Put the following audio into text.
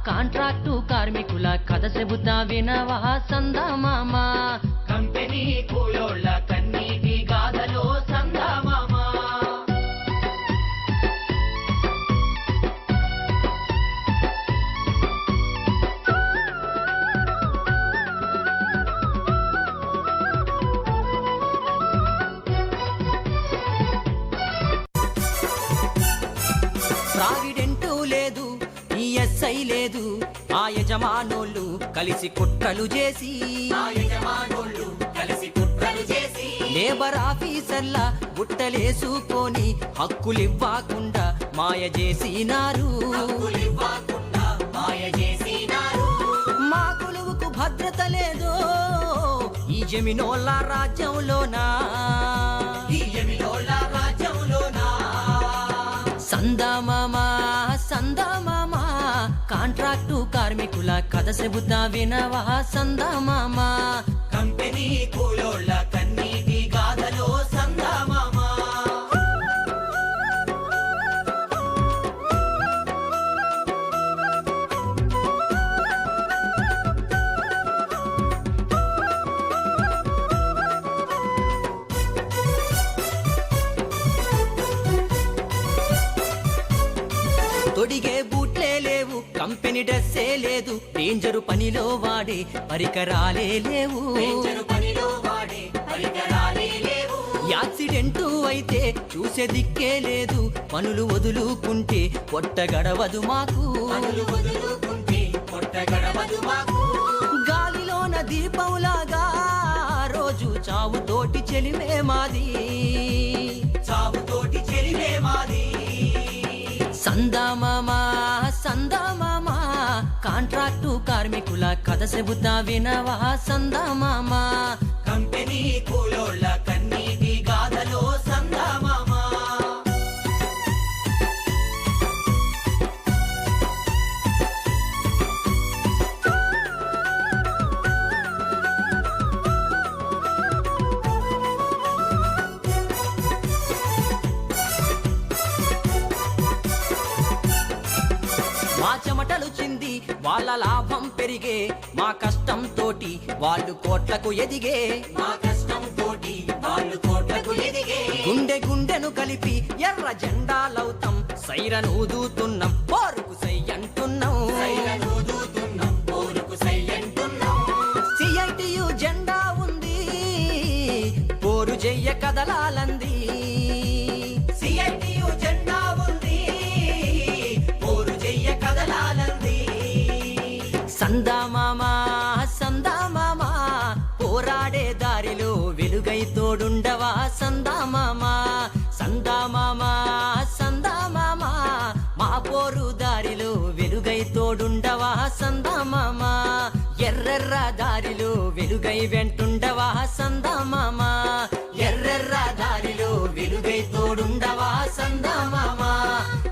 contract కార్మికుల కథ చెబుతా వినవా సందమామ కంపెనీ కూలోళ్ళ కన్నీటి గాథలో సందమామ ప్రావిడెంటు లేదు ఈఎస్ఐ లేదు ఆ యజమానోళ్ళు కలిసి కుట్రలు చేసి లేబర్ ఆఫీసర్ల బుట్టలేసుకొని హక్కులివ్వకుండా మాయ చేసినారు మా కొలువుకు భద్రత లేదు ఈ జమినోళ్ళ రాజ్యంలోనా సందమామా సందమామా కాంట్రాక్టు కార్మికుల కథ చెబుతా వినవా సందమామా కంపెనీ కూలోళ్ళ కన్నీటి గాథలో సందమామ తొడిగే బూట్లే లేవు కంపెనీ డ్రెస్సే లేదు డేంజరు పనిలో వాడే పరికరాలే లేవు యాక్సిడెంటు అయితే చూసే దిక్కే లేదు పనులు వదులుకుంటే పొట్ట గడవదు మాకు గాలిలోన దీపంలాగా రోజు చావుతోటి చెలిమే మాది సందమామా సందమామా కాంట్రాక్టు కార్మికుల కథ చెబుతా వినవా సందమామా కంపెనీ కూలోళ్ళ కన్నీటి గాథలో సందమామ మా చెమటలు చింది వాళ్ళ లాభం పెరిగే మా కష్టం తోటి వాళ్ళు కోట్లకు ఎదిగే గుండె గుండెను కలిపి ఎర్ర జెండాలవుతాం సైరన్ ఊదుతున్నాం పోరుకు సై అంటున్నాం సిఐటియు జెండా ఉంది పోరు చెయ్య కదలాలంది సిఐటియు జెండా ఉంది పోరు చెయ్య కదలాలంది సందమామా సందమామా పోరాడే దారిలో వెలుగై తోడుండవా సందమామా సందమామా సందమామా మా పోరు దారిలో వెలుగై తోడుండవా సందమామా ఎర్రెర్ర దారిలో వెలుగై వెంటుండవా సందమామా ఎర్రెర్ర దారిలో వెలుగై తోడుండవా సందమామా